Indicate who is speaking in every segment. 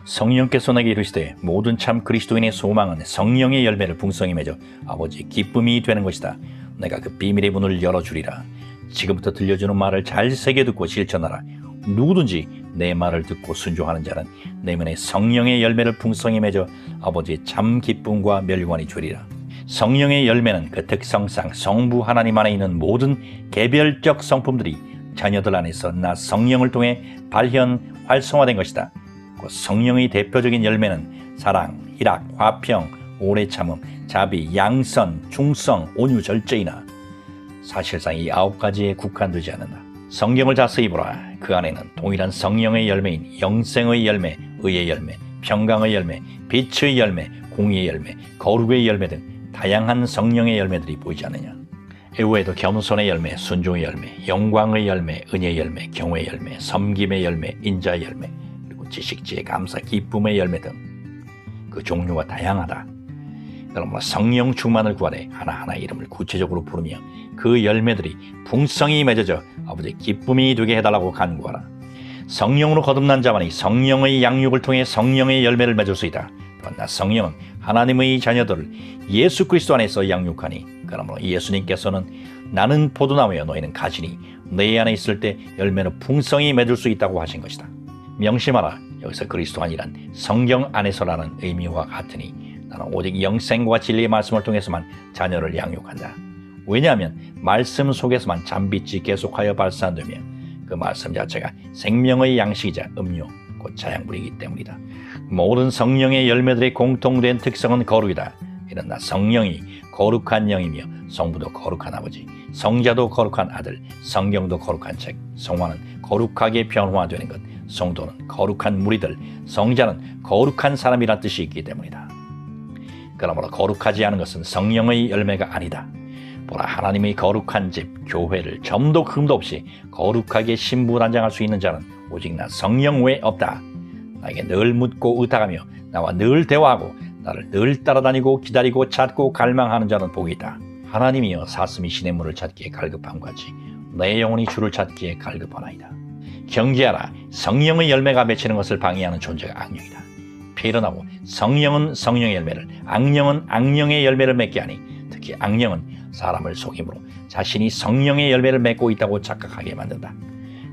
Speaker 1: 성령께서 내게 이르시되 모든 참 그리스도인의 소망은 성령의 열매를 풍성히 맺어 아버지의 기쁨이 되는 것이다. 내가 그 비밀의 문을 열어주리라. 지금부터 들려주는 말을 잘 새겨듣고 실천하라. 누구든지 내 말을 듣고 순종하는 자는 내면에 성령의 열매를 풍성히 맺어 아버지의 참 기쁨과 멸관이 주리라. 성령의 열매는 그 특성상 성부 하나님 안에 있는 모든 개별적 성품들이 자녀들 안에서 나 성령을 통해 발현 활성화된 것이다. 그 성령의 대표적인 열매는 사랑, 희락, 화평, 오래 참음, 자비, 양선, 충성, 온유, 절제이나 사실상 이 9가지에 국한되지 않는다. 성경을 자세히 보라. 그 안에는 동일한 성령의 열매인 영생의 열매, 의의 열매, 평강의 열매, 빛의 열매, 공의의 열매, 거룩의 열매 등 다양한 성령의 열매들이 보이지 않느냐. 이외에도 겸손의 열매, 순종의 열매, 영광의 열매, 은혜의 열매, 경외의 열매, 섬김의 열매, 인자의 열매, 그리고 지식, 지혜, 감사, 기쁨의 열매 등 그 종류가 다양하다. 그러므로 성령 충만을 구하되 하나하나 이름을 구체적으로 부르며 그 열매들이 풍성히 맺어져 아버지의 기쁨이 되게 해달라고 간구하라. 성령으로 거듭난 자만이 성령의 양육을 통해 성령의 열매를 맺을 수 있다. 또한 나 성령은 하나님의 자녀들을 예수 그리스도 안에서 양육하니 그러므로 예수님께서는 나는 포도나무여 너희는 가지니 내 안에 있을 때 열매는 풍성히 맺을 수 있다고 하신 것이다. 명심하라. 여기서 그리스도 안이란 성경 안에서라는 의미와 같으니 나는 오직 영생과 진리의 말씀을 통해서만 자녀를 양육한다. 왜냐하면 말씀 속에서만 잠빛이 계속하여 발산되며 그 말씀 자체가 생명의 양식이자 음료, 곧 자양물이기 때문이다. 모든 성령의 열매들의 공통된 특성은 거룩이다. 이는 나 성령이 거룩한 영이며 성부도 거룩한 아버지, 성자도 거룩한 아들, 성경도 거룩한 책, 성화는 거룩하게 변화되는 것, 성도는 거룩한 무리들, 성자는 거룩한 사람이란 뜻이 있기 때문이다. 그러므로 거룩하지 않은 것은 성령의 열매가 아니다. 보라, 하나님의 거룩한 집, 교회를 점도 흠도 없이 거룩하게 신부단장할 수 있는 자는 오직 나 성령 외에 없다. 나에게 늘 묻고 의탁하며 나와 늘 대화하고 나를 늘 따라다니고 기다리고 찾고 갈망하는 자는 복이 있다. 하나님이여 사슴이 시냇물을 찾기에 갈급함 같이 내 영혼이 주를 찾기에 갈급하나이다. 경계하라. 성령의 열매가 맺히는 것을 방해하는 존재가 악령이다. 필연하고 성령은 성령의 열매를, 악령은 악령의 열매를 맺게 하니 특히 악령은 사람을 속임으로 자신이 성령의 열매를 맺고 있다고 착각하게 만든다.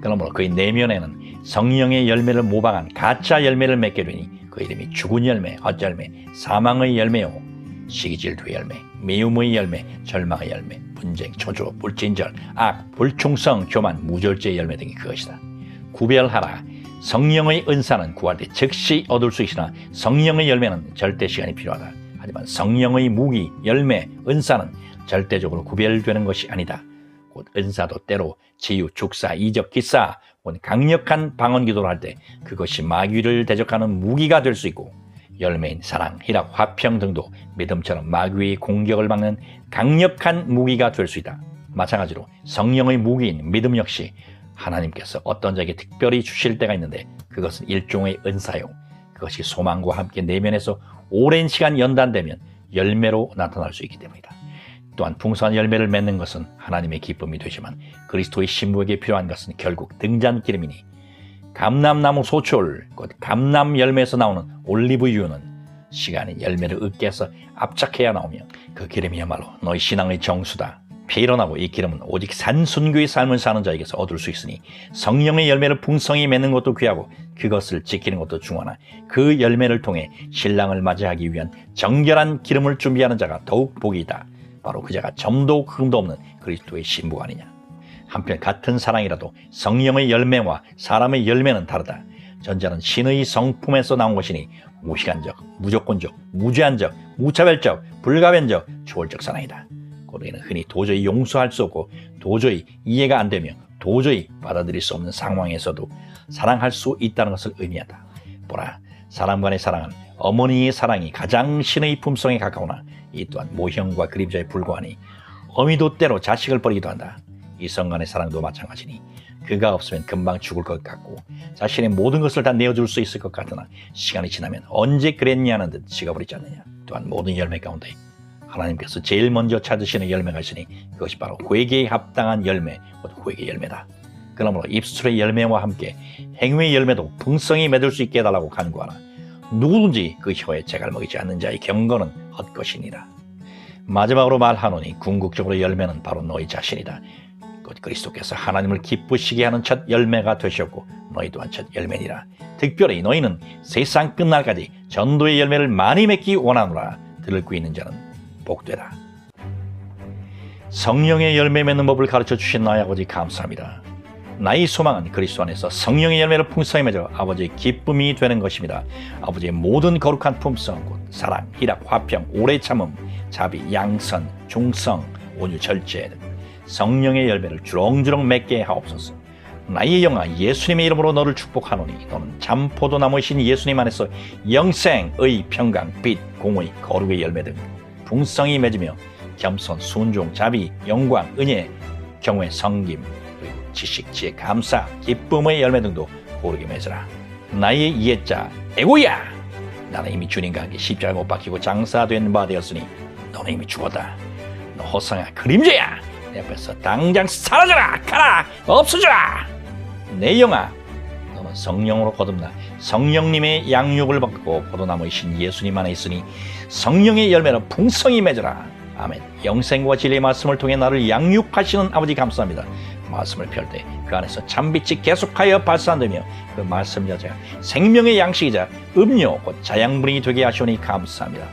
Speaker 1: 그러므로 그의 내면에는 성령의 열매를 모방한 가짜 열매를 맺게 되니 그 이름이 죽은 열매, 헛열매, 사망의 열매요, 시기질투의 열매, 미움의 열매, 절망의 열매, 분쟁, 초조, 불친절, 악, 불충성, 교만, 무절제의 열매 등이 그것이다. 구별하라. 성령의 은사는 구할 때 즉시 얻을 수 있으나 성령의 열매는 절대 시간이 필요하다. 하지만 성령의 무기, 열매, 은사는 절대적으로 구별되는 것이 아니다. 곧 은사도 때로 치유, 축사, 이적, 기사, 곧 강력한 방언기도를 할 때 그것이 마귀를 대적하는 무기가 될 수 있고, 열매인 사랑, 희락, 화평 등도 믿음처럼 마귀의 공격을 막는 강력한 무기가 될 수 있다. 마찬가지로 성령의 무기인 믿음 역시 하나님께서 어떤 자에게 특별히 주실 때가 있는데 그것은 일종의 은사요, 그것이 소망과 함께 내면에서 오랜 시간 연단되면 열매로 나타날 수 있기 때문이다. 또한 풍성한 열매를 맺는 것은 하나님의 기쁨이 되지만 그리스도의 신부에게 필요한 것은 결국 등잔기름이니 감람나무 소출, 곧 감람 열매에서 나오는 올리브유는 시간이 열매를 얻게 해서 압착해야 나오며 그 기름이야말로 너희 신앙의 정수다. 필연하고 이 기름은 오직 산순교의 삶을 사는 자에게서 얻을 수 있으니 성령의 열매를 풍성히 맺는 것도 귀하고 그것을 지키는 것도 중요하나 그 열매를 통해 신랑을 맞이하기 위한 정결한 기름을 준비하는 자가 더욱 복이 있다. 바로 그 자가 점도 흠도 없는 그리스도의 신부가 아니냐. 한편 같은 사랑이라도 성령의 열매와 사람의 열매는 다르다. 전자는 신의 성품에서 나온 것이니 무시간적, 무조건적, 무제한적, 무차별적, 불가변적, 초월적 사랑이다. 우리는 흔히 도저히 용서할 수 없고 도저히 이해가 안 되며 도저히 받아들일 수 없는 상황에서도 사랑할 수 있다는 것을 의미한다. 보라, 사람 간의 사랑은 어머니의 사랑이 가장 신의 품성에 가까우나 이 또한 모형과 그림자에 불과하니 어미도 때로 자식을 버리기도 한다. 이성 간의 사랑도 마찬가지니 그가 없으면 금방 죽을 것 같고 자신의 모든 것을 다 내어줄 수 있을 것 같으나 시간이 지나면 언제 그랬냐는 듯 식어버리지 않느냐. 또한 모든 열매 가운데 하나님께서 제일 먼저 찾으시는 열매가 있으니 그것이 바로 회개에 합당한 열매, 회개의 열매다. 그러므로 입술의 열매와 함께 행위의 열매도 풍성히 맺을 수 있게 해달라고 간구하라. 누구든지 그 혀에 재갈 먹이지 않는 자의 경건은 헛것이니라. 마지막으로 말하노니 궁극적으로 열매는 바로 너희 자신이다. 곧 그리스도께서 하나님을 기쁘시게 하는 첫 열매가 되셨고 너희 또한 첫 열매니라. 특별히 너희는 세상 끝날까지 전도의 열매를 많이 맺기 원하노라. 들고 있는 자는 복되라. 성령의 열매 맺는 법을 가르쳐 주신 나의 아버지 감사합니다. 나의 소망은 그리스도 안에서 성령의 열매를 풍성히 맺어 아버지의 기쁨이 되는 것입니다. 아버지의 모든 거룩한 품성, 곧 사랑, 희락, 화평, 오래 참음, 자비, 양선, 중성, 온유, 절제, 성령의 열매를 주렁주렁 맺게 하옵소서. 나의 영아 예수님의 이름으로 너를 축복하노니 너는 참 포도나무이신 예수님 안에서 영생의 평강, 빛, 공의, 거룩의 열매 등 풍성히 맺으며 겸손, 순종, 자비, 영광, 은혜, 경외, 성김, 그리고 지식, 지혜, 감사, 기쁨의 열매 등도 고르게 맺으라. 나의 이해자 에고야, 나는 이미 주님과 함께 십자가에 못 박히고 장사된 바 되었으니 너는 이미 죽었다. 너 허상아 그림자야, 내 앞에서 당장 사라져라. 가라, 없어져라. 내 영아, 너는 성령으로 거듭나 성령님의 양육을 받고 포도나무이신 예수님 안에 있으니 성령의 열매로 풍성히 맺어라. 아멘. 영생과 진리의 말씀을 통해 나를 양육하시는 아버지 감사합니다. 말씀을 펼 때 그 안에서 참빛이 계속하여 발산되며 그 말씀 자체가 생명의 양식이자 음료 곧 자양분이 되게 하시오니 감사합니다.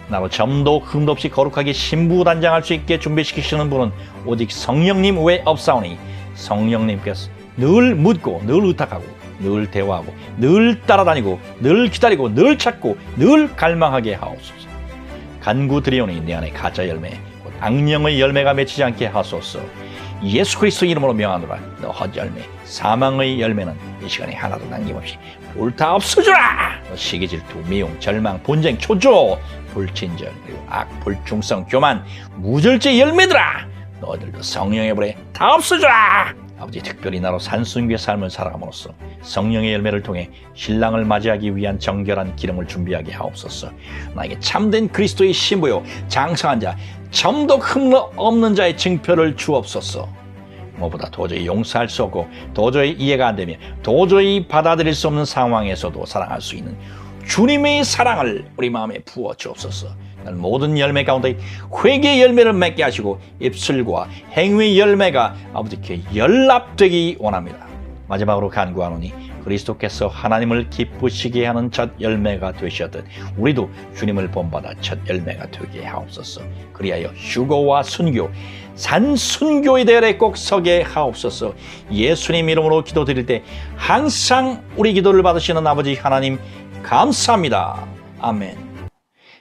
Speaker 1: 나로 점도 흠도 없이 거룩하게 신부단장할 수 있게 준비시키시는 분은 오직 성령님 외에 없사오니 성령님께서 늘 묻고 늘 의탁하고 늘 대화하고 늘 따라다니고 늘 기다리고 늘 찾고 늘 갈망하게 하옵소서. 간구드리오니 내 안에 가짜 열매 곧 악령의 열매가 맺히지 않게 하소서. 예수 그리스도 이름으로 명하노라. 너 헛열매 사망의 열매는 이 시간에 하나도 남김없이 불타 없어져라. 너 시기 질투 미움 절망 분쟁 초조 불친절 그리고 악 불충성 교만 무절제 열매들아, 너희들도 성령의 불에 다 없어져라. 아버지 특별히 나로 산순교의 삶을 살아감으로써 성령의 열매를 통해 신랑을 맞이하기 위한 정결한 기름을 준비하게 하옵소서. 나에게 참된 그리스도의 신부요 장성한 자 점도 흠 없는 자의 증표를 주옵소서. 무엇보다 도저히 용서할 수 없고 도저히 이해가 안 되며 도저히 받아들일 수 없는 상황에서도 사랑할 수 있는 주님의 사랑을 우리 마음에 부어 주옵소서. 모든 열매 가운데 회개의 열매를 맺게 하시고 입술과 행위의 열매가 아버지께 연합되기 원합니다. 마지막으로 간구하노니 그리스도께서 하나님을 기쁘시게 하는 첫 열매가 되셨듯 우리도 주님을 본받아 첫 열매가 되게 하옵소서. 그리하여 휴거와 순교, 산순교의 대열에 꼭 서게 하옵소서. 예수님 이름으로 기도드릴 때 항상 우리 기도를 받으시는 아버지 하나님 감사합니다. 아멘.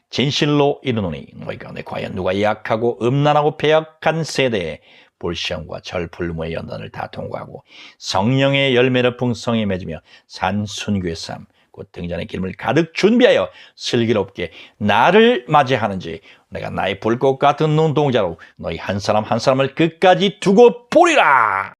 Speaker 1: 진실로 이르노니 너희 가운데 과연 누가 약하고 음란하고 패역한 세대에 불시험과 절불무의 연단을 다 통과하고 성령의 열매를 풍성히 맺으며 산순교의 삶 곧 등잔의 기름을 가득 준비하여 슬기롭게 나를 맞이하는지 내가 나의 불꽃 같은 눈동자로 너희 한 사람 한 사람을 끝까지 두고 보리라.